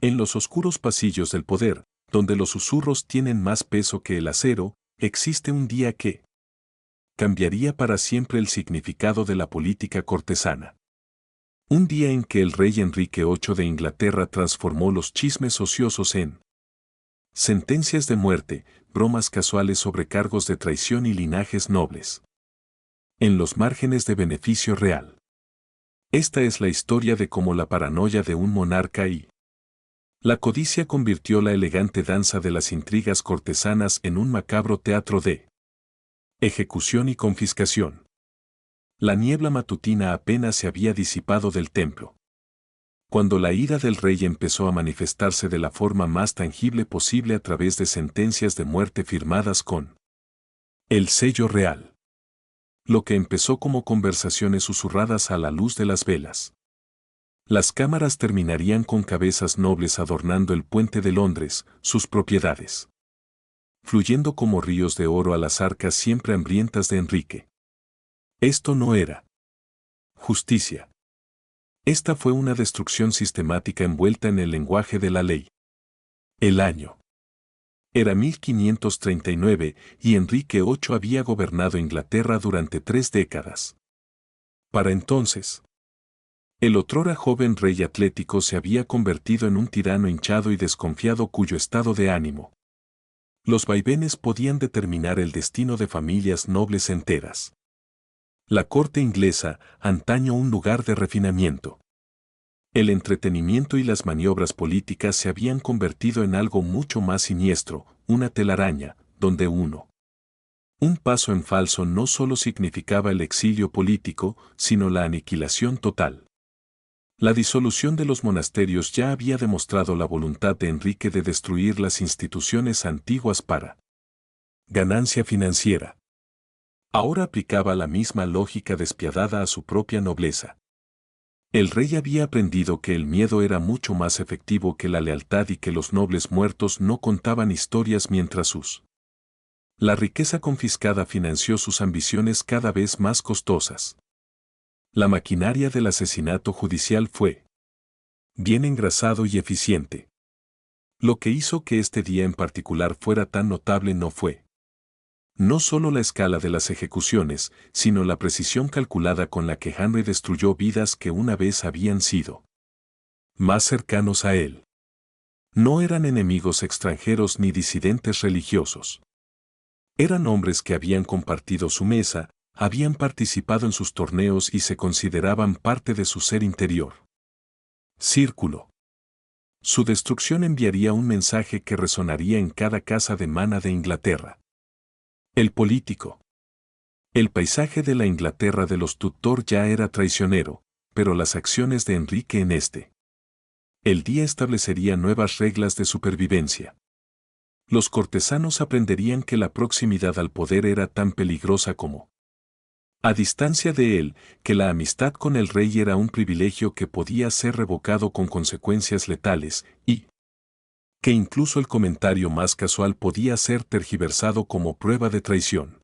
En los oscuros pasillos del poder, donde los susurros tienen más peso que el acero, existe un día que cambiaría para siempre el significado de la política cortesana. Un día en que el rey Enrique VIII de Inglaterra transformó los chismes ociosos en sentencias de muerte, bromas casuales sobre cargos de traición y linajes nobles. En los márgenes de beneficio real. Esta es la historia de cómo la paranoia de un monarca y la codicia convirtió la elegante danza de las intrigas cortesanas en un macabro teatro de ejecución y confiscación. La niebla matutina apenas se había disipado del templo. Cuando la ira del rey empezó a manifestarse de la forma más tangible posible a través de sentencias de muerte firmadas con el sello real. Lo que empezó como conversaciones susurradas a la luz de las velas. Las cámaras terminarían con cabezas nobles adornando el puente de Londres, sus propiedades, fluyendo como ríos de oro a las arcas siempre hambrientas de Enrique. Esto no era justicia. Esta fue una destrucción sistemática envuelta en el lenguaje de la ley. El año era 1539 y Enrique VIII había gobernado Inglaterra durante 3 décadas. Para entonces, el otrora joven rey atlético se había convertido en un tirano hinchado y desconfiado cuyo estado de ánimo. Los vaivenes podían determinar el destino de familias nobles enteras. La corte inglesa, antaño un lugar de refinamiento. El entretenimiento y las maniobras políticas se habían convertido en algo mucho más siniestro, una telaraña, donde un paso en falso no solo significaba el exilio político, sino la aniquilación total. La disolución de los monasterios ya había demostrado la voluntad de Enrique de destruir las instituciones antiguas para ganancia financiera. Ahora aplicaba la misma lógica despiadada a su propia nobleza. El rey había aprendido que el miedo era mucho más efectivo que la lealtad y que los nobles muertos no contaban historias mientras la riqueza confiscada financió sus ambiciones cada vez más costosas. La maquinaria del asesinato judicial fue bien engrasado y eficiente. Lo que hizo que este día en particular fuera tan notable no solo la escala de las ejecuciones, sino la precisión calculada con la que Henry destruyó vidas que una vez habían sido más cercanos a él. No eran enemigos extranjeros ni disidentes religiosos. Eran hombres que habían compartido su mesa, habían participado en sus torneos y se consideraban parte de su ser interior. Círculo. Su destrucción enviaría un mensaje que resonaría en cada casa de mana de Inglaterra. El político. El paisaje de la Inglaterra de los Tudor ya era traicionero, pero las acciones de Enrique en el día establecerían nuevas reglas de supervivencia. Los cortesanos aprenderían que la proximidad al poder era tan peligrosa como a distancia de él, que la amistad con el rey era un privilegio que podía ser revocado con consecuencias letales, y que incluso el comentario más casual podía ser tergiversado como prueba de traición.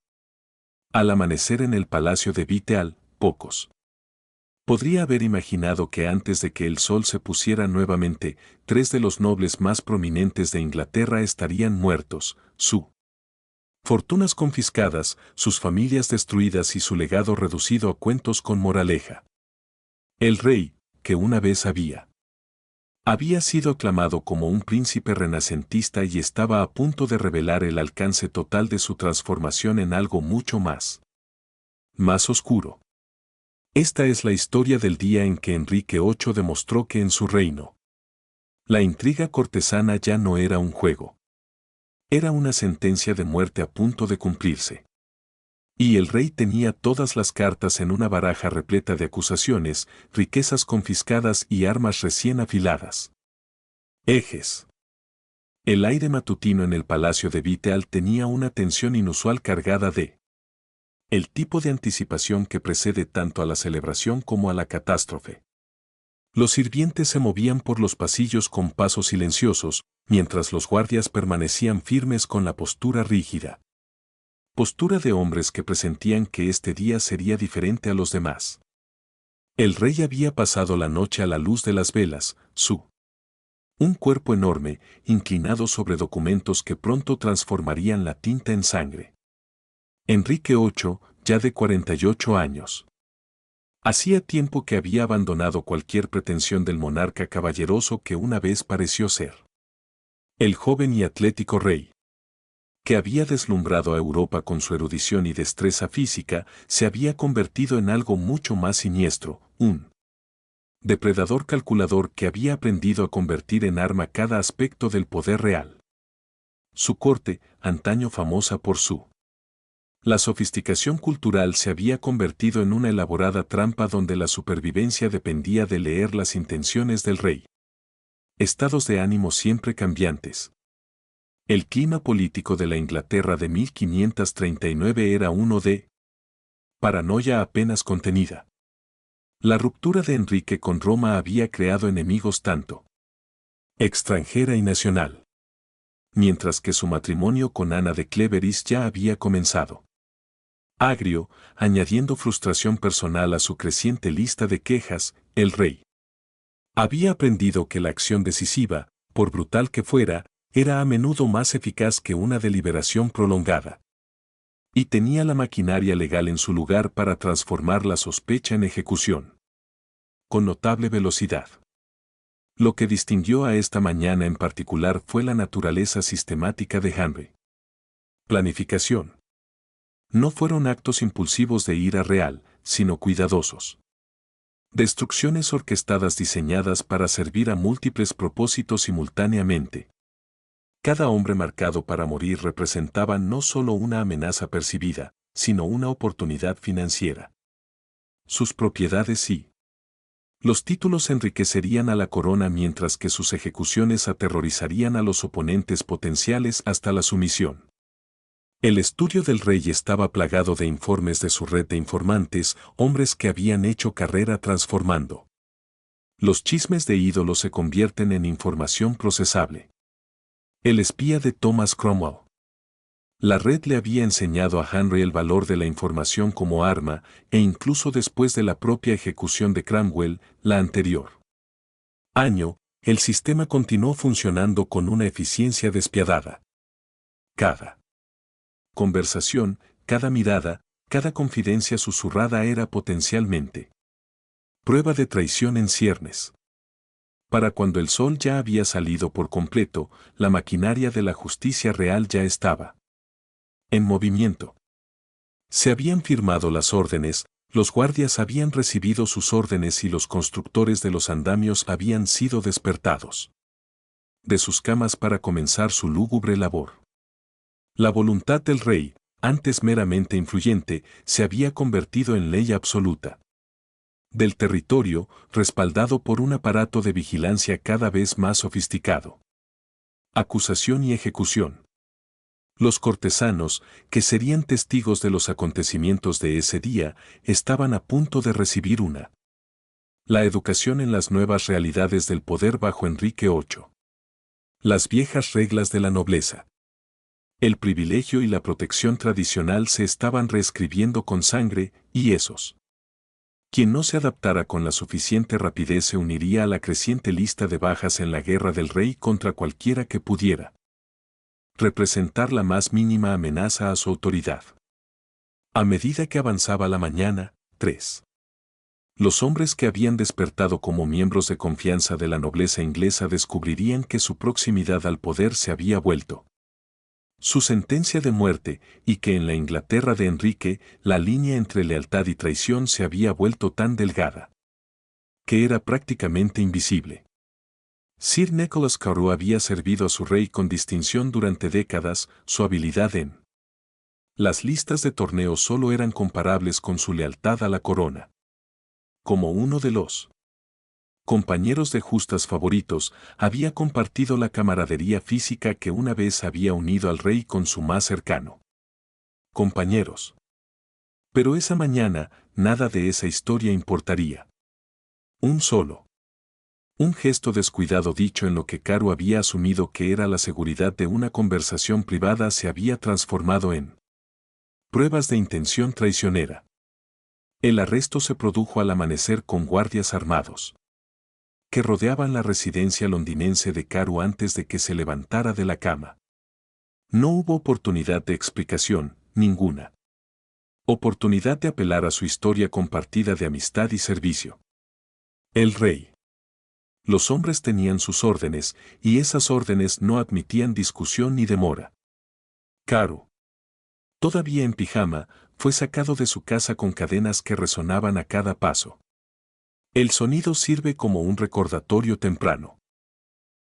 Al amanecer en el palacio de Viteal, pocos podría haber imaginado que antes de que el sol se pusiera nuevamente, 3 de los nobles más prominentes de Inglaterra estarían muertos, sus fortunas confiscadas, sus familias destruidas y su legado reducido a cuentos con moraleja. El rey, que una vez había sido aclamado como un príncipe renacentista y estaba a punto de revelar el alcance total de su transformación en algo mucho más oscuro. Esta es la historia del día en que Enrique VIII demostró que en su reino la intriga cortesana ya no era un juego. Era una sentencia de muerte a punto de cumplirse. Y el rey tenía todas las cartas en una baraja repleta de acusaciones, riquezas confiscadas y armas recién afiladas. Ejes. El aire matutino en el palacio de Viteal tenía una tensión inusual cargada de el tipo de anticipación que precede tanto a la celebración como a la catástrofe. Los sirvientes se movían por los pasillos con pasos silenciosos, mientras los guardias permanecían firmes con la postura rígida. Postura de hombres que presentían que este día sería diferente a los demás. El rey había pasado la noche a la luz de las velas, su Un cuerpo enorme, inclinado sobre documentos que pronto transformarían la tinta en sangre. Enrique VIII, ya de 48 años. Hacía tiempo que había abandonado cualquier pretensión del monarca caballeroso que una vez pareció ser. El joven y atlético rey, que había deslumbrado a Europa con su erudición y destreza física, se había convertido en algo mucho más siniestro, un depredador calculador que había aprendido a convertir en arma cada aspecto del poder real. Su corte, antaño famosa por su la sofisticación cultural, se había convertido en una elaborada trampa donde la supervivencia dependía de leer las intenciones del rey. Estados de ánimo siempre cambiantes. El clima político de la Inglaterra de 1539 era uno de paranoia apenas contenida. La ruptura de Enrique con Roma había creado enemigos tanto extranjera y nacional, mientras que su matrimonio con Ana de Cleveris ya había comenzado. Agrio, añadiendo frustración personal a su creciente lista de quejas, el rey había aprendido que la acción decisiva, por brutal que fuera, era a menudo más eficaz que una deliberación prolongada. Y tenía la maquinaria legal en su lugar para transformar la sospecha en ejecución. Con notable velocidad. Lo que distinguió a esta mañana en particular fue la naturaleza sistemática de Henry. Planificación. No fueron actos impulsivos de ira real, sino cuidadosos. Destrucciones orquestadas diseñadas para servir a múltiples propósitos simultáneamente. Cada hombre marcado para morir representaba no solo una amenaza percibida, sino una oportunidad financiera. Sus propiedades y los títulos enriquecerían a la corona, mientras que sus ejecuciones aterrorizarían a los oponentes potenciales hasta la sumisión. El estudio del rey estaba plagado de informes de su red de informantes, hombres que habían hecho carrera transformando. Los chismes de ídolos se convierten en información procesable. El espía de Thomas Cromwell. La red le había enseñado a Henry el valor de la información como arma, e incluso después de la propia ejecución de Cromwell, la anterior año, el sistema continuó funcionando con una eficiencia despiadada. Cada conversación, cada mirada, cada confidencia susurrada era potencialmente prueba de traición en ciernes. Para cuando el sol ya había salido por completo, la maquinaria de la justicia real ya estaba en movimiento. Se habían firmado las órdenes, los guardias habían recibido sus órdenes y los constructores de los andamios habían sido despertados de sus camas para comenzar su lúgubre labor. La voluntad del rey, antes meramente influyente, se había convertido en ley absoluta del territorio, respaldado por un aparato de vigilancia cada vez más sofisticado. Acusación y ejecución. Los cortesanos, que serían testigos de los acontecimientos de ese día, estaban a punto de recibir la educación en las nuevas realidades del poder bajo Enrique VIII. Las viejas reglas de la nobleza. El privilegio y la protección tradicional se estaban reescribiendo con sangre, y esos quien no se adaptara con la suficiente rapidez se uniría a la creciente lista de bajas en la guerra del rey contra cualquiera que pudiera representar la más mínima amenaza a su autoridad. A medida que avanzaba la mañana, 3. Los hombres que habían despertado como miembros de confianza de la nobleza inglesa descubrirían que su proximidad al poder se había vuelto su sentencia de muerte, y que en la Inglaterra de Enrique la línea entre lealtad y traición se había vuelto tan delgada que era prácticamente invisible. Sir Nicholas Carew había servido a su rey con distinción durante décadas, su habilidad en las listas de torneo solo eran comparables con su lealtad a la corona. Como uno de los compañeros de justas favoritos, había compartido la camaradería física que una vez había unido al rey con su más cercano compañeros. Pero esa mañana, nada de esa historia importaría. Un gesto descuidado dicho en lo que Carew había asumido que era la seguridad de una conversación privada se había transformado en pruebas de intención traicionera. El arresto se produjo al amanecer con guardias armados que rodeaban la residencia londinense de Carew antes de que se levantara de la cama. No hubo oportunidad de explicación, ninguna. Oportunidad de apelar a su historia compartida de amistad y servicio. El rey. Los hombres tenían sus órdenes, y esas órdenes no admitían discusión ni demora. Carew, todavía en pijama, fue sacado de su casa con cadenas que resonaban a cada paso. El sonido sirve como un recordatorio temprano.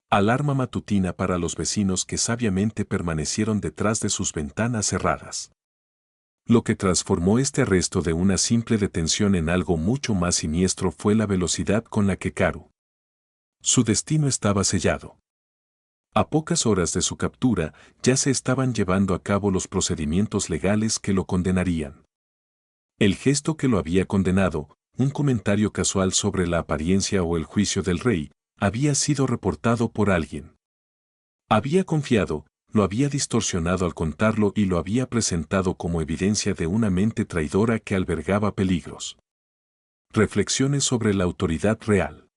Alarma matutina para los vecinos que sabiamente permanecieron detrás de sus ventanas cerradas. Lo que transformó este arresto de una simple detención en algo mucho más siniestro fue la velocidad con la que Carew. Su destino estaba sellado. A pocas horas de su captura, ya se estaban llevando a cabo los procedimientos legales que lo condenarían. El gesto que lo había condenado, un comentario casual sobre la apariencia o el juicio del rey, había sido reportado por alguien. Había confiado, lo había distorsionado al contarlo y lo había presentado como evidencia de una mente traidora que albergaba peligros. Reflexiones sobre la autoridad real.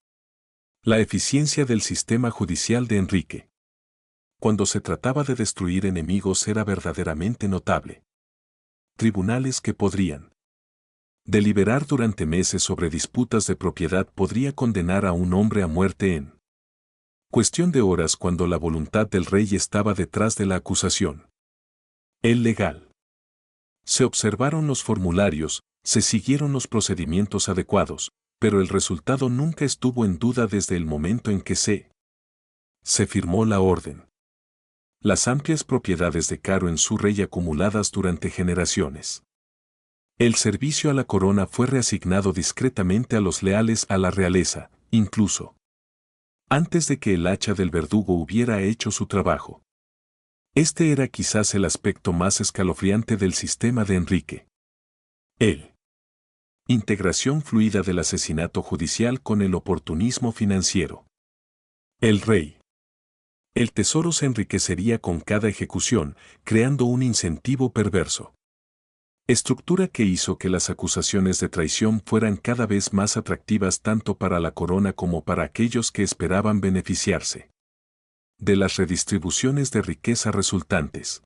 La eficiencia del sistema judicial de Enrique. Cuando se trataba de destruir enemigos era verdaderamente notable. Tribunales que podrían deliberar durante meses sobre disputas de propiedad podría condenar a un hombre a muerte en cuestión de horas cuando la voluntad del rey estaba detrás de la acusación. El legal. Se observaron los formularios, se siguieron los procedimientos adecuados, pero el resultado nunca estuvo en duda desde el momento en que se firmó la orden. Las amplias propiedades de Carew en Surrey acumuladas durante generaciones. El servicio a la corona fue reasignado discretamente a los leales a la realeza, incluso antes de que el hacha del verdugo hubiera hecho su trabajo. Este era quizás el aspecto más escalofriante del sistema de Enrique. El integración fluida del asesinato judicial con el oportunismo financiero. El rey. El tesoro se enriquecería con cada ejecución, creando un incentivo perverso. Estructura que hizo que las acusaciones de traición fueran cada vez más atractivas tanto para la corona como para aquellos que esperaban beneficiarse de las redistribuciones de riqueza resultantes.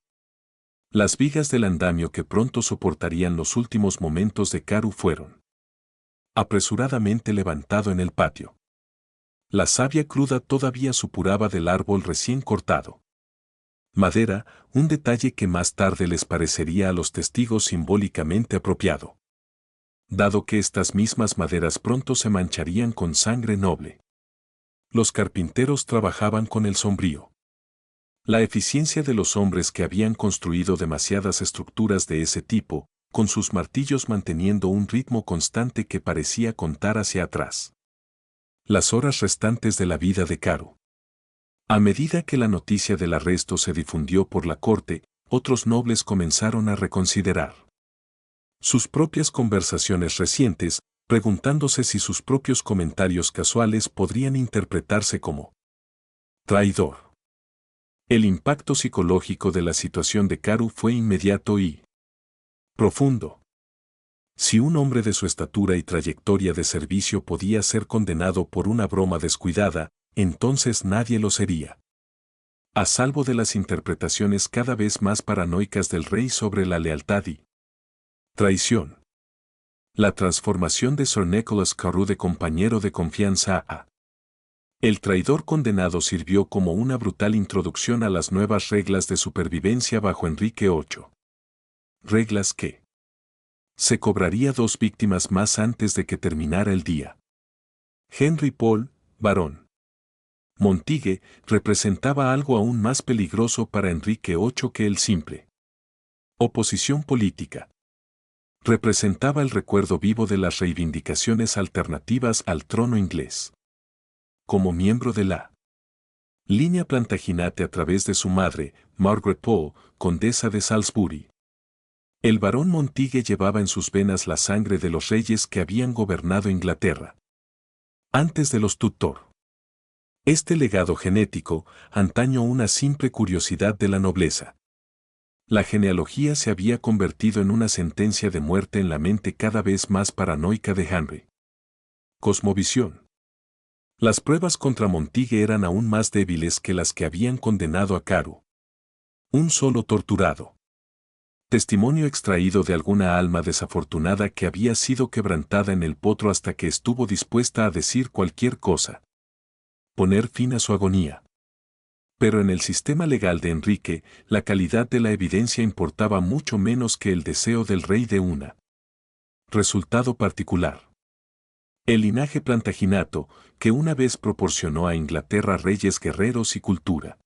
Las vigas del andamio que pronto soportarían los últimos momentos de Carew fueron apresuradamente levantado en el patio. La savia cruda todavía supuraba del árbol recién cortado. Madera, un detalle que más tarde les parecería a los testigos simbólicamente apropiado. Dado que estas mismas maderas pronto se mancharían con sangre noble. Los carpinteros trabajaban con el sombrío. La eficiencia de los hombres que habían construido demasiadas estructuras de ese tipo, con sus martillos manteniendo un ritmo constante que parecía contar hacia atrás. Las horas restantes de la vida de Carew. A medida que la noticia del arresto se difundió por la corte, otros nobles comenzaron a reconsiderar sus propias conversaciones recientes, preguntándose si sus propios comentarios casuales podrían interpretarse como traidor. El impacto psicológico de la situación de Carew fue inmediato y profundo. Si un hombre de su estatura y trayectoria de servicio podía ser condenado por una broma descuidada, entonces nadie lo sería. A salvo de las interpretaciones cada vez más paranoicas del rey sobre la lealtad y traición. La transformación de Sir Nicholas Carew de compañero de confianza a el traidor condenado sirvió como una brutal introducción a las nuevas reglas de supervivencia bajo Enrique VIII. Reglas que se cobraría 2 víctimas más antes de que terminara el día. Henry Paul, barón Montague, representaba algo aún más peligroso para Enrique VIII que el simple oposición política. Representaba el recuerdo vivo de las reivindicaciones alternativas al trono inglés. Como miembro de la línea Plantagenet a través de su madre, Margaret Pole, condesa de Salisbury. El barón Montague llevaba en sus venas la sangre de los reyes que habían gobernado Inglaterra antes de los Tudor. Este legado genético, antaño una simple curiosidad de la nobleza. La genealogía se había convertido en una sentencia de muerte en la mente cada vez más paranoica de Henry. Cosmovisión. Las pruebas contra Montigue eran aún más débiles que las que habían condenado a Carew. Un solo torturado. Testimonio extraído de alguna alma desafortunada que había sido quebrantada en el potro hasta que estuvo dispuesta a decir cualquier cosa. Poner fin a su agonía. Pero en el sistema legal de Enrique, la calidad de la evidencia importaba mucho menos que el deseo del rey de una. Resultado particular. El linaje Plantaginato, que una vez proporcionó a Inglaterra reyes guerreros y cultura.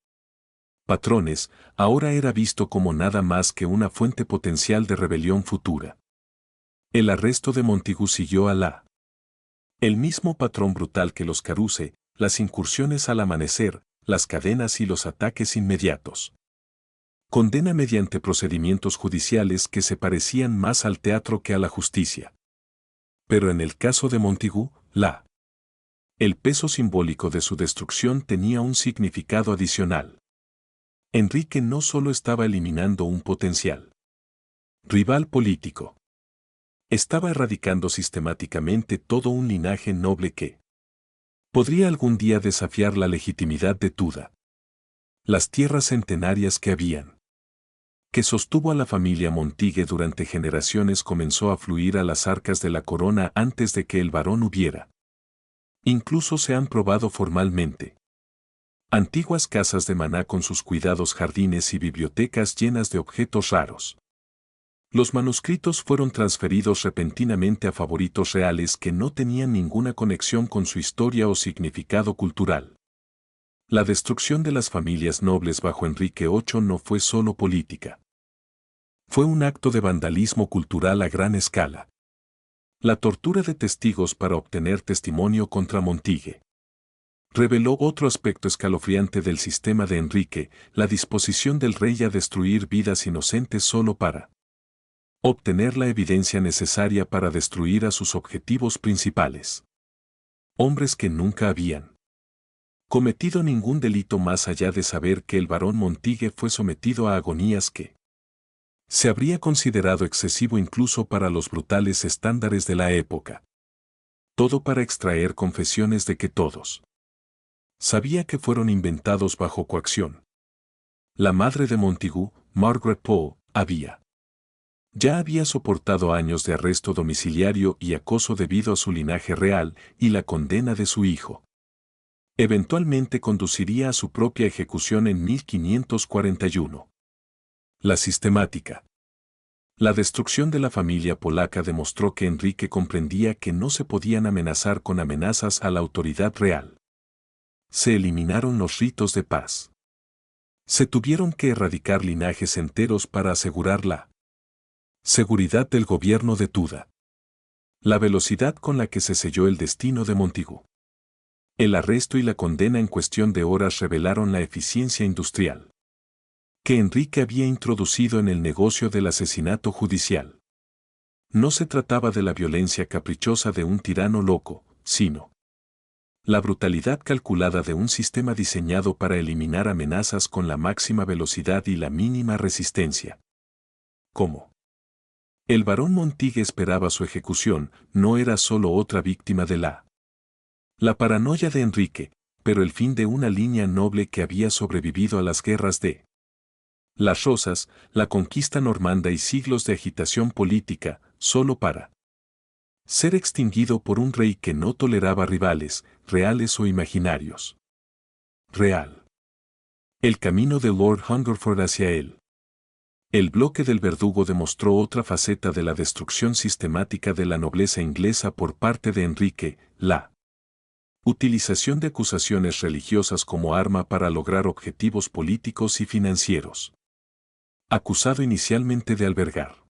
Patrones, ahora era visto como nada más que una fuente potencial de rebelión futura. El arresto de Montagu siguió a el mismo patrón brutal que los Caruce, las incursiones al amanecer, las cadenas y los ataques inmediatos. Condena mediante procedimientos judiciales que se parecían más al teatro que a la justicia. Pero en el caso de Montagu, el peso simbólico de su destrucción tenía un significado adicional. Enrique no solo estaba eliminando un potencial rival político. Estaba erradicando sistemáticamente todo un linaje noble que podría algún día desafiar la legitimidad de Tudor. Las tierras centenarias que sostuvo a la familia Montague durante generaciones comenzó a fluir a las arcas de la corona antes de que el varón hubiera. Incluso se han probado formalmente. Antiguas casas de Maná con sus cuidados jardines y bibliotecas llenas de objetos raros. Los manuscritos fueron transferidos repentinamente a favoritos reales que no tenían ninguna conexión con su historia o significado cultural. La destrucción de las familias nobles bajo Enrique VIII no fue solo política. Fue un acto de vandalismo cultural a gran escala. La tortura de testigos para obtener testimonio contra Montague reveló otro aspecto escalofriante del sistema de Enrique, la disposición del rey a destruir vidas inocentes solo para obtener la evidencia necesaria para destruir a sus objetivos principales. Hombres que nunca habían cometido ningún delito más allá de saber que el barón Montague fue sometido a agonías que se habría considerado excesivo incluso para los brutales estándares de la época. Todo para extraer confesiones de que todos sabía que fueron inventados bajo coacción. La madre de Montagu, Margaret Poe, ya había soportado años de arresto domiciliario y acoso debido a su linaje real y la condena de su hijo. Eventualmente conduciría a su propia ejecución en 1541. La sistemática. La destrucción de la familia polaca demostró que Enrique comprendía que no se podían amenazar con amenazas a la autoridad real. Se eliminaron los ritos de paz. Se tuvieron que erradicar linajes enteros para asegurar la seguridad del gobierno de Tudor. La velocidad con la que se selló el destino de Montagu. El arresto y la condena en cuestión de horas revelaron la eficiencia industrial que Enrique había introducido en el negocio del asesinato judicial. No se trataba de la violencia caprichosa de un tirano loco, sino la brutalidad calculada de un sistema diseñado para eliminar amenazas con la máxima velocidad y la mínima resistencia. ¿Cómo? El barón Montague esperaba su ejecución, no era solo otra víctima de la paranoia de Enrique, pero el fin de una línea noble que había sobrevivido a las guerras de las Rosas, la conquista normanda y siglos de agitación política, solo para ser extinguido por un rey que no toleraba rivales, reales o imaginarios. Real. El camino de Lord Hungerford hacia él. El bloque del verdugo demostró otra faceta de la destrucción sistemática de la nobleza inglesa por parte de Enrique, la utilización de acusaciones religiosas como arma para lograr objetivos políticos y financieros. Acusado inicialmente de albergar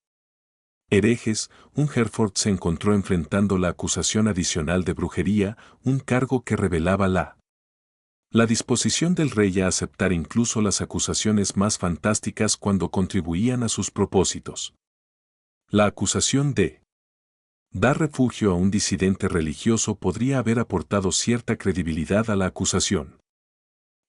herejes, un Hereford se encontró enfrentando la acusación adicional de brujería, un cargo que revelaba la disposición del rey a aceptar incluso las acusaciones más fantásticas cuando contribuían a sus propósitos. La acusación de dar refugio a un disidente religioso podría haber aportado cierta credibilidad a la acusación.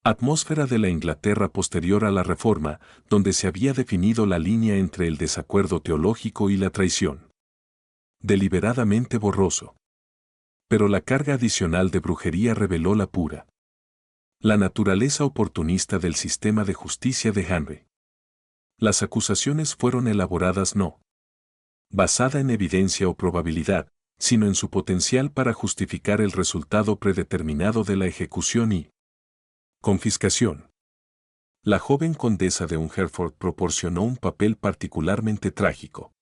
Atmósfera de la Inglaterra posterior a la Reforma, donde se había definido la línea entre el desacuerdo teológico y la traición. Deliberadamente borroso. Pero la carga adicional de brujería reveló la naturaleza oportunista del sistema de justicia de Henry. Las acusaciones fueron elaboradas no basada en evidencia o probabilidad, sino en su potencial para justificar el resultado predeterminado de la ejecución y confiscación. La joven condesa de Hereford proporcionó un papel particularmente trágico.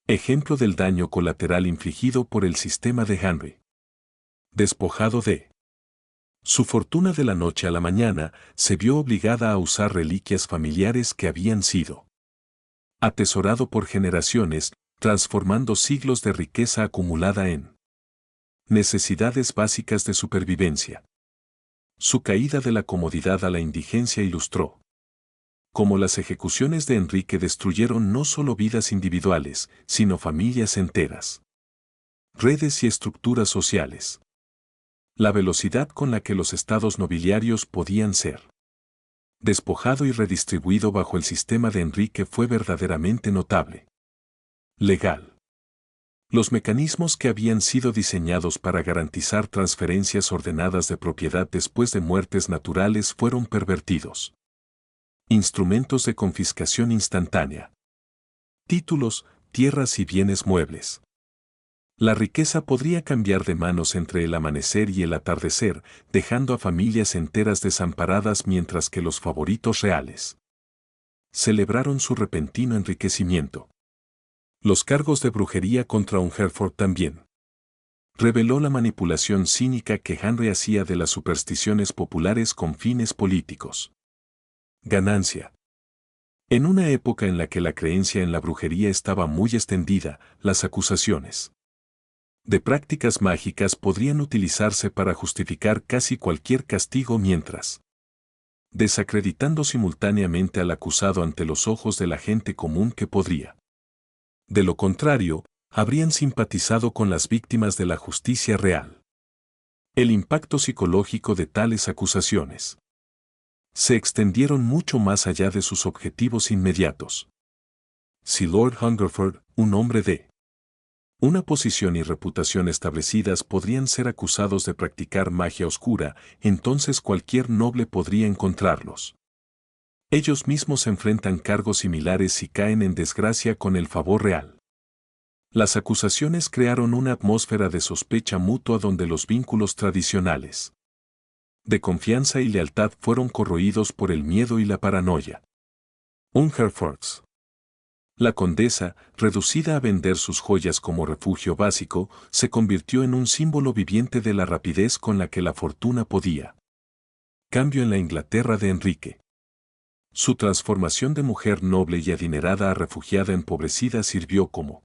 Ejemplo del daño colateral infligido por el sistema de Henry. Despojado de su fortuna de la noche a la mañana, se vio obligada a usar reliquias familiares que habían sido atesorado por generaciones, transformando siglos de riqueza acumulada en necesidades básicas de supervivencia. Su caída de la comodidad a la indigencia ilustró cómo las ejecuciones de Enrique destruyeron no solo vidas individuales, sino familias enteras, redes y estructuras sociales. La velocidad con la que los estados nobiliarios podían ser despojado y redistribuido bajo el sistema de Enrique fue verdaderamente notable. Legal. Los mecanismos que habían sido diseñados para garantizar transferencias ordenadas de propiedad después de muertes naturales fueron pervertidos. Instrumentos de confiscación instantánea. Títulos, tierras y bienes muebles. La riqueza podría cambiar de manos entre el amanecer y el atardecer, dejando a familias enteras desamparadas mientras que los favoritos reales celebraron su repentino enriquecimiento. Los cargos de brujería contra Hereford también reveló la manipulación cínica que Henry hacía de las supersticiones populares con fines políticos. Ganancia. En una época en la que la creencia en la brujería estaba muy extendida, las acusaciones de prácticas mágicas podrían utilizarse para justificar casi cualquier castigo mientras desacreditando simultáneamente al acusado ante los ojos de la gente común que podría. De lo contrario, habrían simpatizado con las víctimas de la justicia real. El impacto psicológico de tales acusaciones se extendieron mucho más allá de sus objetivos inmediatos. Si Lord Hungerford, un hombre de una posición y reputación establecidas podrían ser acusados de practicar magia oscura, entonces cualquier noble podría encontrarlos. Ellos mismos enfrentan cargos similares y caen en desgracia con el favor real. Las acusaciones crearon una atmósfera de sospecha mutua donde los vínculos tradicionales de confianza y lealtad fueron corroídos por el miedo y la paranoia. Hereford. La condesa, reducida a vender sus joyas como refugio básico, se convirtió en un símbolo viviente de la rapidez con la que la fortuna podía. Cambio en la Inglaterra de Enrique. Su transformación de mujer noble y adinerada a refugiada empobrecida sirvió como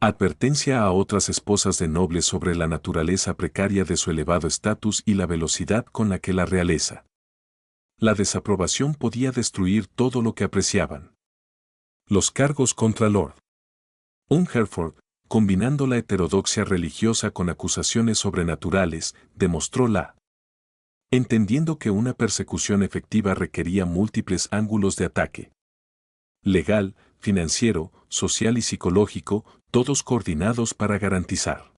advertencia a otras esposas de nobles sobre la naturaleza precaria de su elevado estatus y la velocidad con la que la realeza. La desaprobación podía destruir todo lo que apreciaban. Los cargos contra Lord Hereford, combinando la heterodoxia religiosa con acusaciones sobrenaturales, demostró entendiendo que una persecución efectiva requería múltiples ángulos de ataque. Legal, financiero, social y psicológico, todos coordinados para garantizar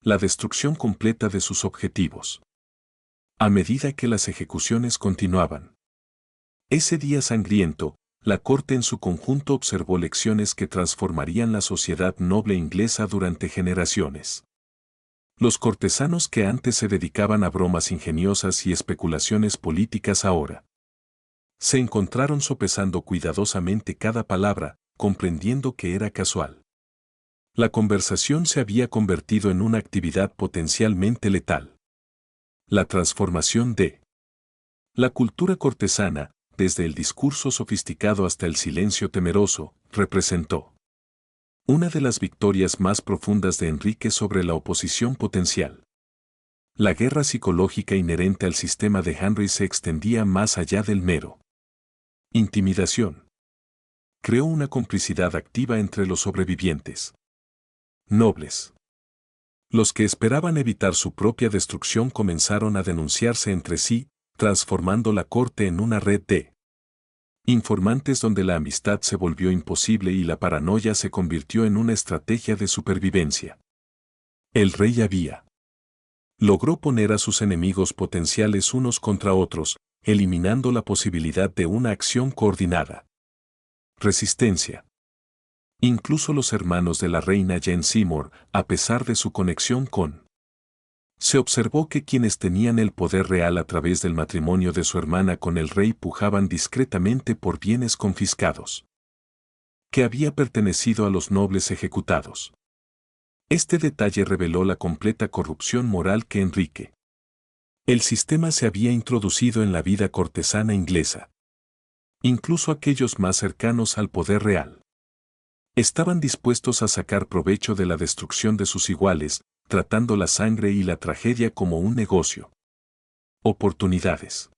la destrucción completa de sus objetivos. A medida que las ejecuciones continuaban. Ese día sangriento, la corte en su conjunto observó lecciones que transformarían la sociedad noble inglesa durante generaciones. Los cortesanos que antes se dedicaban a bromas ingeniosas y especulaciones políticas ahora se encontraron sopesando cuidadosamente cada palabra, comprendiendo que era casual. La conversación se había convertido en una actividad potencialmente letal. La transformación de la cultura cortesana, desde el discurso sofisticado hasta el silencio temeroso, representó una de las victorias más profundas de Enrique sobre la oposición potencial. La guerra psicológica inherente al sistema de Henry se extendía más allá del mero intimidación. Creó una complicidad activa entre los sobrevivientes nobles. Los que esperaban evitar su propia destrucción comenzaron a denunciarse entre sí, transformando la corte en una red de informantes donde la amistad se volvió imposible y la paranoia se convirtió en una estrategia de supervivencia. El rey había logró poner a sus enemigos potenciales unos contra otros, eliminando la posibilidad de una acción coordinada. Resistencia. Incluso los hermanos de la reina Jane Seymour, a pesar de su conexión con se observó que quienes tenían el poder real a través del matrimonio de su hermana con el rey pujaban discretamente por bienes confiscados que había pertenecido a los nobles ejecutados. Este detalle reveló la completa corrupción moral que Enrique. El sistema se había introducido en la vida cortesana inglesa. Incluso aquellos más cercanos al poder real estaban dispuestos a sacar provecho de la destrucción de sus iguales, tratando la sangre y la tragedia como un negocio. Oportunidades.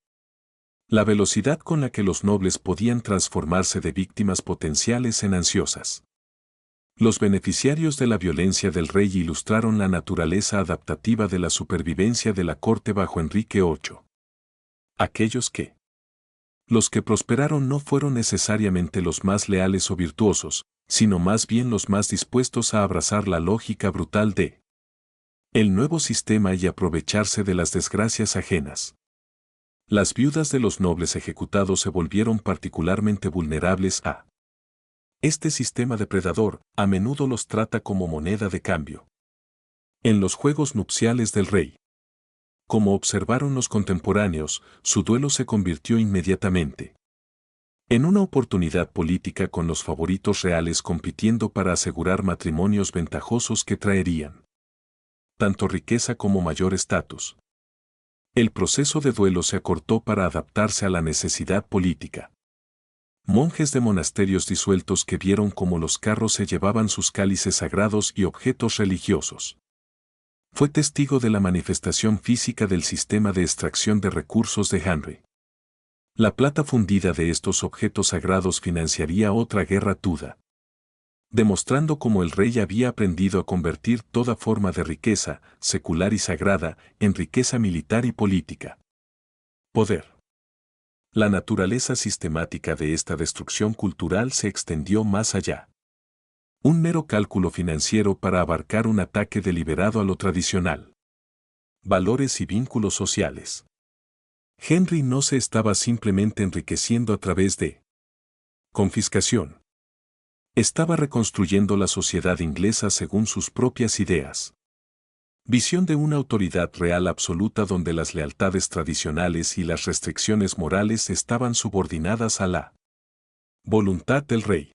La velocidad con la que los nobles podían transformarse de víctimas potenciales en ansiosas. Los beneficiarios de la violencia del rey ilustraron la naturaleza adaptativa de la supervivencia de la corte bajo Enrique VIII. Aquellos que los que prosperaron no fueron necesariamente los más leales o virtuosos, sino más bien los más dispuestos a abrazar la lógica brutal de el nuevo sistema y aprovecharse de las desgracias ajenas. Las viudas de los nobles ejecutados se volvieron particularmente vulnerables a este sistema depredador, a menudo los trata como moneda de cambio. En los juegos nupciales del rey, como observaron los contemporáneos, su duelo se convirtió inmediatamente en una oportunidad política con los favoritos reales compitiendo para asegurar matrimonios ventajosos que traerían tanto riqueza como mayor estatus. El proceso de duelo se acortó para adaptarse a la necesidad política. Monjes de monasterios disueltos que vieron cómo los carros se llevaban sus cálices sagrados y objetos religiosos. Fue testigo de la manifestación física del sistema de extracción de recursos de Henry. La plata fundida de estos objetos sagrados financiaría otra guerra tuda, demostrando cómo el rey había aprendido a convertir toda forma de riqueza, secular y sagrada, en riqueza militar y política. Poder. La naturaleza sistemática de esta destrucción cultural se extendió más allá. Un mero cálculo financiero para abarcar un ataque deliberado a lo tradicional. Valores y vínculos sociales. Henry no se estaba simplemente enriqueciendo a través de confiscación. Estaba reconstruyendo la sociedad inglesa según sus propias ideas. Visión de una autoridad real absoluta donde las lealtades tradicionales y las restricciones morales estaban subordinadas a la voluntad del rey.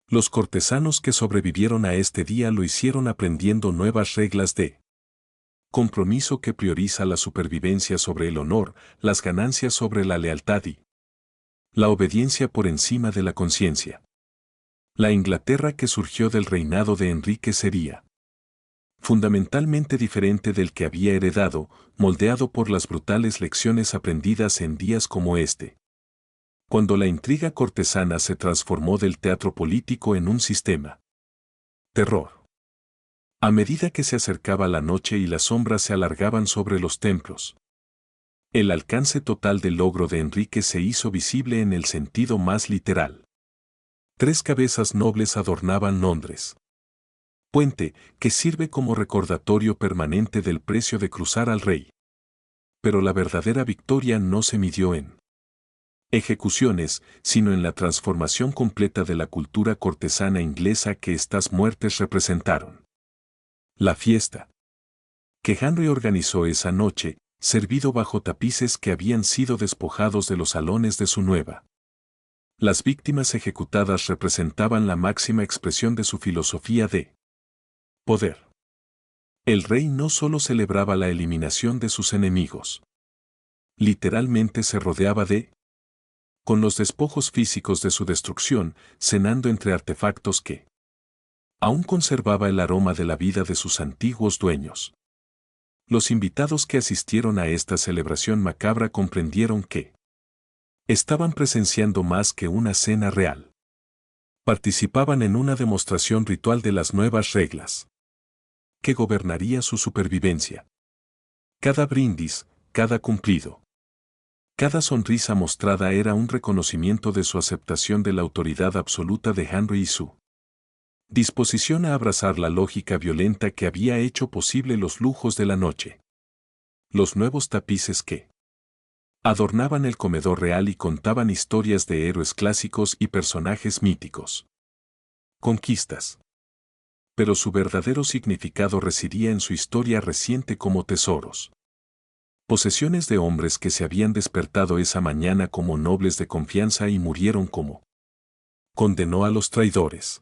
Los cortesanos que sobrevivieron a este día lo hicieron aprendiendo nuevas reglas de compromiso que prioriza la supervivencia sobre el honor, las ganancias sobre la lealtad y la obediencia por encima de la conciencia. La Inglaterra que surgió del reinado de Enrique sería fundamentalmente diferente del que había heredado, moldeado por las brutales lecciones aprendidas en días como este. Cuando la intriga cortesana se transformó del teatro político en un sistema. Terror. A medida que se acercaba la noche y las sombras se alargaban sobre los templos, el alcance total del logro de Enrique se hizo visible en el sentido más literal. 3 cabezas nobles adornaban Londres. Puente, que sirve como recordatorio permanente del precio de cruzar al rey. Pero la verdadera victoria no se midió en ejecuciones, sino en la transformación completa de la cultura cortesana inglesa que estas muertes representaron. La fiesta que Henry organizó esa noche, servido bajo tapices que habían sido despojados de los salones de su nueva. Las víctimas ejecutadas representaban la máxima expresión de su filosofía de poder. El rey no solo celebraba la eliminación de sus enemigos. Literalmente se rodeaba de con los despojos físicos de su destrucción, cenando entre artefactos que aún conservaba el aroma de la vida de sus antiguos dueños. Los invitados que asistieron a esta celebración macabra comprendieron que estaban presenciando más que una cena real. Participaban en una demostración ritual de las nuevas reglas que gobernaría su supervivencia. Cada brindis, cada cumplido, cada sonrisa mostrada era un reconocimiento de su aceptación de la autoridad absoluta de Henry y su Disposición a abrazar la lógica violenta que había hecho posible los lujos de la noche. Los nuevos tapices que adornaban el comedor real y contaban historias de héroes clásicos y personajes míticos. Conquistas. Pero su verdadero significado residía en su historia reciente como tesoros. Posesiones de hombres que se habían despertado esa mañana como nobles de confianza y murieron como condenó a los traidores.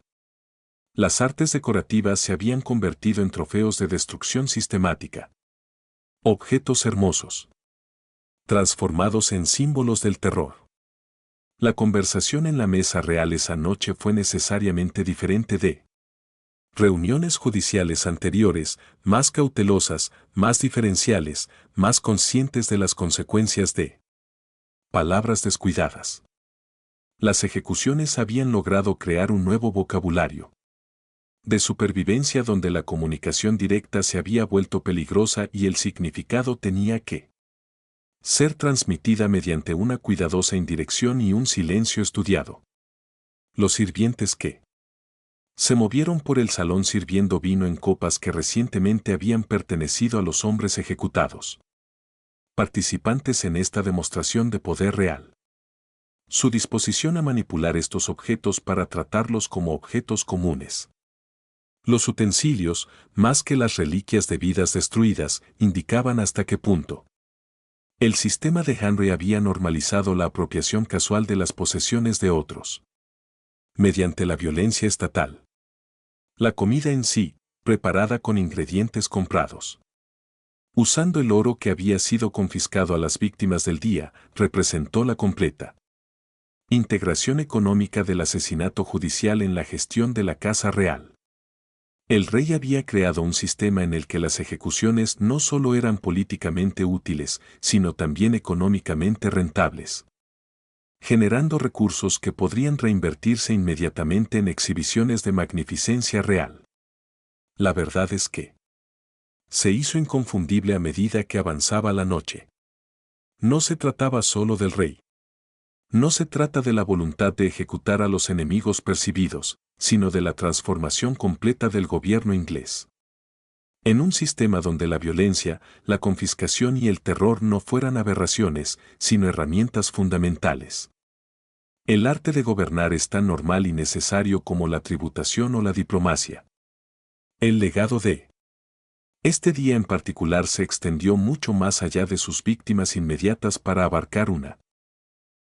Las artes decorativas se habían convertido en trofeos de destrucción sistemática. Objetos hermosos, transformados en símbolos del terror. La conversación en la mesa real esa noche fue necesariamente diferente de reuniones judiciales anteriores, más cautelosas, más diferenciales, más conscientes de las consecuencias de palabras descuidadas. Las ejecuciones habían logrado crear un nuevo vocabulario de supervivencia donde la comunicación directa se había vuelto peligrosa y el significado tenía que ser transmitida mediante una cuidadosa indirección y un silencio estudiado. Los sirvientes que se movieron por el salón sirviendo vino en copas que recientemente habían pertenecido a los hombres ejecutados. Participantes en esta demostración de poder real. Su disposición a manipular estos objetos para tratarlos como objetos comunes. Los utensilios, más que las reliquias de vidas destruidas, indicaban hasta qué punto el sistema de Henry había normalizado la apropiación casual de las posesiones de otros. Mediante la violencia estatal. La comida en sí, preparada con ingredientes comprados. Usando el oro que había sido confiscado a las víctimas del día, representó la completa integración económica del asesinato judicial en la gestión de la Casa Real. El rey había creado un sistema en el que las ejecuciones no solo eran políticamente útiles, sino también económicamente rentables, generando recursos que podrían reinvertirse inmediatamente en exhibiciones de magnificencia real. La verdad es que se hizo inconfundible a medida que avanzaba la noche. No se trataba solo del rey. No se trata de la voluntad de ejecutar a los enemigos percibidos, sino de la transformación completa del gobierno inglés. En un sistema donde la violencia, la confiscación y el terror no fueran aberraciones, sino herramientas fundamentales. El arte de gobernar es tan normal y necesario como la tributación o la diplomacia. El legado de este día en particular se extendió mucho más allá de sus víctimas inmediatas para abarcar una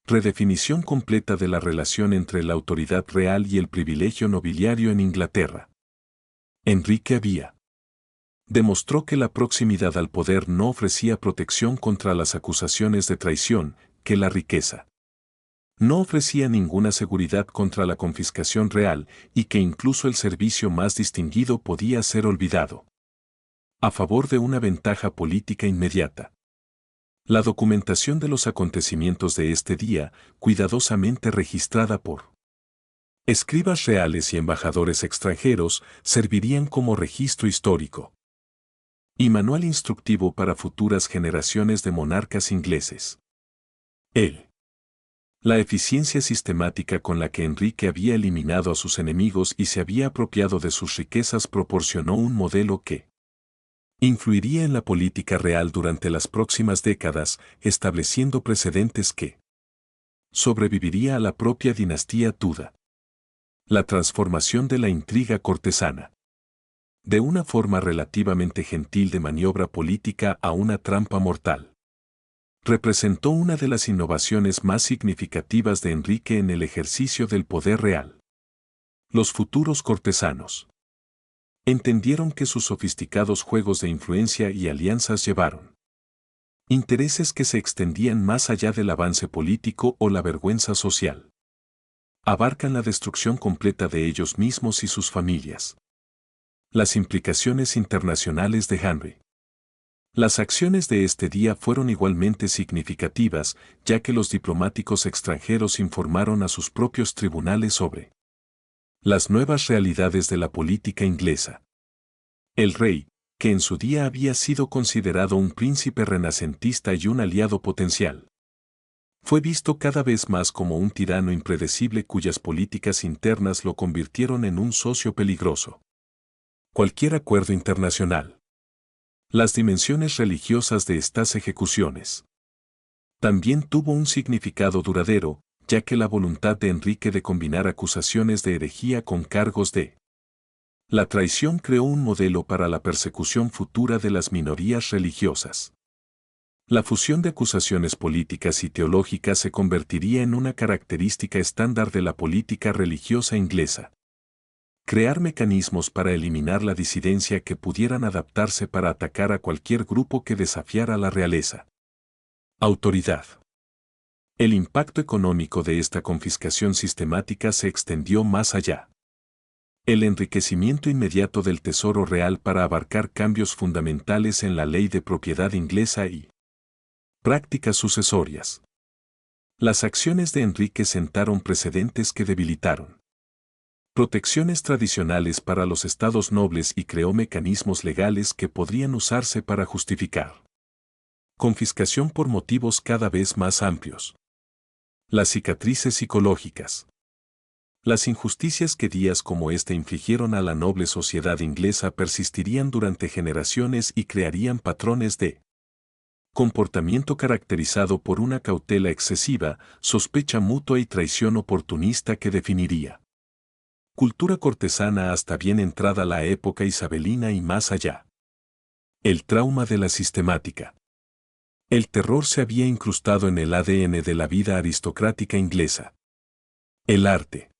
redefinición completa de la relación entre la autoridad real y el privilegio nobiliario en Inglaterra. Enrique había demostró que la proximidad al poder no ofrecía protección contra las acusaciones de traición, que la riqueza no ofrecía ninguna seguridad contra la confiscación real y que incluso el servicio más distinguido podía ser olvidado a favor de una ventaja política inmediata. La documentación de los acontecimientos de este día, cuidadosamente registrada por escribas reales y embajadores extranjeros, servirían como registro histórico y manual instructivo para futuras generaciones de monarcas ingleses. La eficiencia sistemática con la que Enrique había eliminado a sus enemigos y se había apropiado de sus riquezas proporcionó un modelo que influiría en la política real durante las próximas décadas, estableciendo precedentes que sobreviviría a la propia dinastía Tudor. La transformación de la intriga cortesana. De una forma relativamente gentil de maniobra política a una trampa mortal. Representó una de las innovaciones más significativas de Enrique en el ejercicio del poder real. Los futuros cortesanos entendieron que sus sofisticados juegos de influencia y alianzas llevaron intereses que se extendían más allá del avance político o la vergüenza social. Abarcan la destrucción completa de ellos mismos y sus familias. Las implicaciones internacionales de Henry. Las acciones de este día fueron igualmente significativas, ya que los diplomáticos extranjeros informaron a sus propios tribunales sobre las nuevas realidades de la política inglesa. El rey, que en su día había sido considerado un príncipe renacentista y un aliado potencial, Fue visto cada vez más como un tirano impredecible cuyas políticas internas lo convirtieron en un socio peligroso. Cualquier acuerdo internacional. Las dimensiones religiosas de estas ejecuciones. También tuvo un significado duradero, ya que la voluntad de Enrique de combinar acusaciones de herejía con cargos de la traición creó un modelo para la persecución futura de las minorías religiosas. La fusión de acusaciones políticas y teológicas se convertiría en una característica estándar de la política religiosa inglesa. Crear mecanismos para eliminar la disidencia que pudieran adaptarse para atacar a cualquier grupo que desafiara la realeza. Autoridad. El impacto económico de esta confiscación sistemática se extendió más allá. El enriquecimiento inmediato del tesoro real para abarcar cambios fundamentales en la ley de propiedad inglesa y prácticas sucesorias. Las acciones de Enrique sentaron precedentes que debilitaron protecciones tradicionales para los estados nobles y creó mecanismos legales que podrían usarse para justificar confiscación por motivos cada vez más amplios. Las cicatrices psicológicas. Las injusticias que días como este infligieron a la noble sociedad inglesa persistirían durante generaciones y crearían patrones de comportamiento caracterizado por una cautela excesiva, sospecha mutua y traición oportunista que definiría cultura cortesana hasta bien entrada la época isabelina y más allá. El trauma de la sistemática. El terror se había incrustado en el ADN de la vida aristocrática inglesa. El arte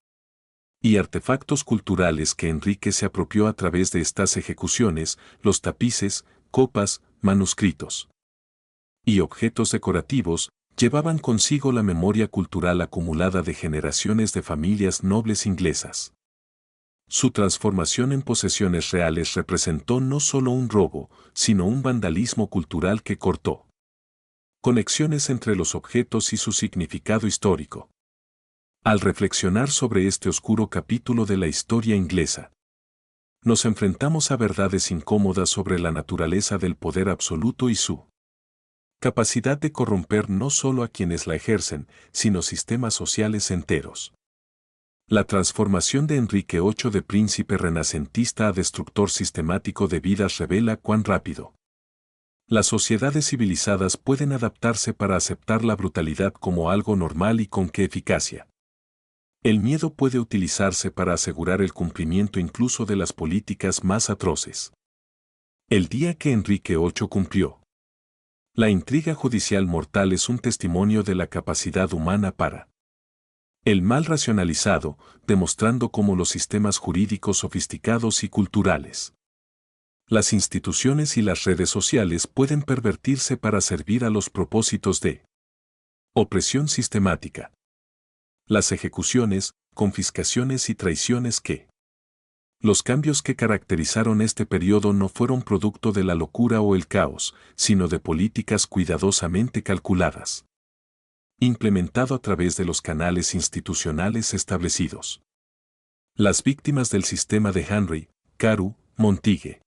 y artefactos culturales que Enrique se apropió a través de estas ejecuciones, los tapices, copas, manuscritos y objetos decorativos, llevaban consigo la memoria cultural acumulada de generaciones de familias nobles inglesas. Su transformación en posesiones reales representó no solo un robo, sino un vandalismo cultural que cortó conexiones entre los objetos y su significado histórico. Al reflexionar sobre este oscuro capítulo de la historia inglesa, nos enfrentamos a verdades incómodas sobre la naturaleza del poder absoluto y su capacidad de corromper no solo a quienes la ejercen, sino sistemas sociales enteros. La transformación de Enrique VIII de príncipe renacentista a destructor sistemático de vidas revela cuán rápido las sociedades civilizadas pueden adaptarse para aceptar la brutalidad como algo normal y con qué eficacia. El miedo puede utilizarse para asegurar el cumplimiento incluso de las políticas más atroces. El día que Enrique VIII cumplió. La intriga judicial mortal es un testimonio de la capacidad humana para el mal racionalizado, demostrando cómo los sistemas jurídicos sofisticados y culturales, las instituciones y las redes sociales pueden pervertirse para servir a los propósitos de opresión sistemática. Las ejecuciones, confiscaciones y traiciones que los cambios que caracterizaron este periodo no fueron producto de la locura o el caos, sino de políticas cuidadosamente calculadas, implementado a través de los canales institucionales establecidos. Las víctimas del sistema de Henry, Carew, Montague,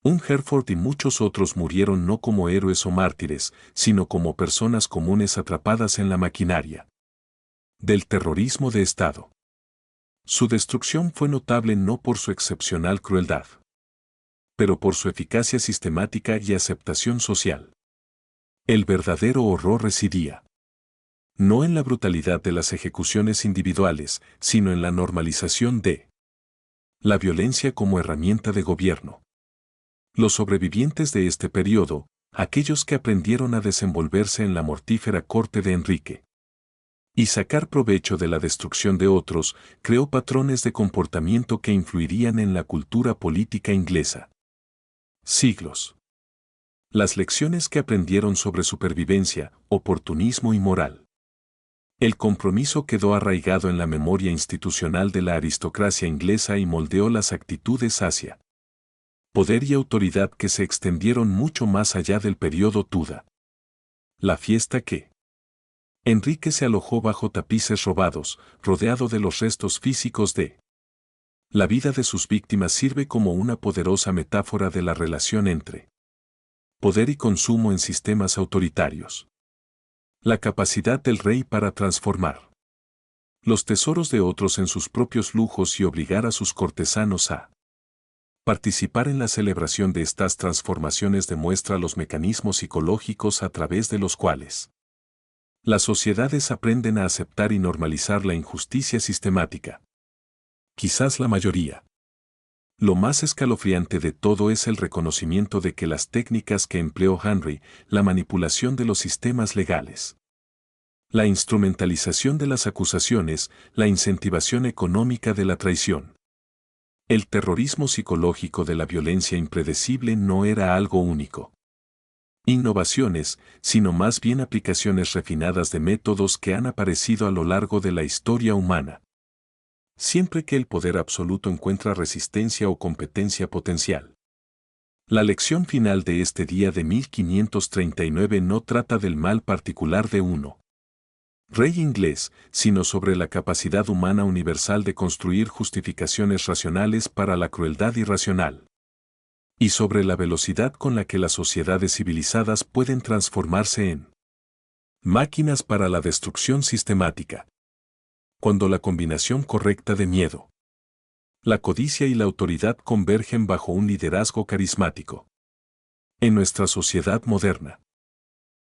Hertford y muchos otros murieron no como héroes o mártires, sino como personas comunes atrapadas en la maquinaria del terrorismo de Estado. Su destrucción fue notable no por su excepcional crueldad, pero por su eficacia sistemática y aceptación social. El verdadero horror residía no en la brutalidad de las ejecuciones individuales, sino en la normalización de la violencia como herramienta de gobierno. Los sobrevivientes de este periodo, aquellos que aprendieron a desenvolverse en la mortífera corte de Enrique y sacar provecho de la destrucción de otros, creó patrones de comportamiento que influirían en la cultura política inglesa. Siglos. Las lecciones que aprendieron sobre supervivencia, oportunismo y moral. El compromiso quedó arraigado en la memoria institucional de la aristocracia inglesa y moldeó las actitudes hacia poder y autoridad que se extendieron mucho más allá del periodo Tudor. La fiesta que Enrique se alojó bajo tapices robados, rodeado de los restos físicos de la vida de sus víctimas sirve como una poderosa metáfora de la relación entre poder y consumo en sistemas autoritarios. La capacidad del rey para transformar los tesoros de otros en sus propios lujos y obligar a sus cortesanos a participar en la celebración de estas transformaciones demuestra los mecanismos psicológicos a través de los cuales las sociedades aprenden a aceptar y normalizar la injusticia sistemática. Quizás la mayoría. Lo más escalofriante de todo es el reconocimiento de que las técnicas que empleó Henry, la manipulación de los sistemas legales, la instrumentalización de las acusaciones, la incentivación económica de la traición, el terrorismo psicológico de la violencia impredecible no era algo único. Innovaciones, sino más bien aplicaciones refinadas de métodos que han aparecido a lo largo de la historia humana. Siempre que el poder absoluto encuentra resistencia o competencia potencial. La lección final de este día de 1539 no trata del mal particular de uno rey inglés, sino sobre la capacidad humana universal de construir justificaciones racionales para la crueldad irracional. Y sobre la velocidad con la que las sociedades civilizadas pueden transformarse en máquinas para la destrucción sistemática. Cuando la combinación correcta de miedo, la codicia y la autoridad convergen bajo un liderazgo carismático. En nuestra sociedad moderna.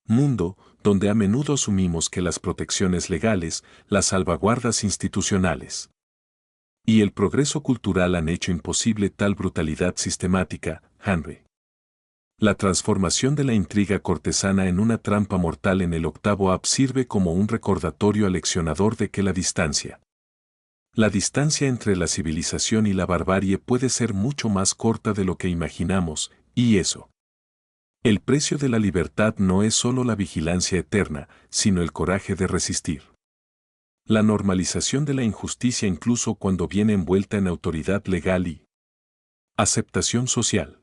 Mundo, donde a menudo asumimos que las protecciones legales, las salvaguardas institucionales y el progreso cultural han hecho imposible tal brutalidad sistemática, Henry. La transformación de la intriga cortesana en una trampa mortal en el octavo ap sirve como un recordatorio aleccionador de que la distancia entre la civilización y la barbarie puede ser mucho más corta de lo que imaginamos, y eso. El precio de la libertad no es solo la vigilancia eterna, sino el coraje de resistir. La normalización de la injusticia incluso cuando viene envuelta en autoridad legal y aceptación social.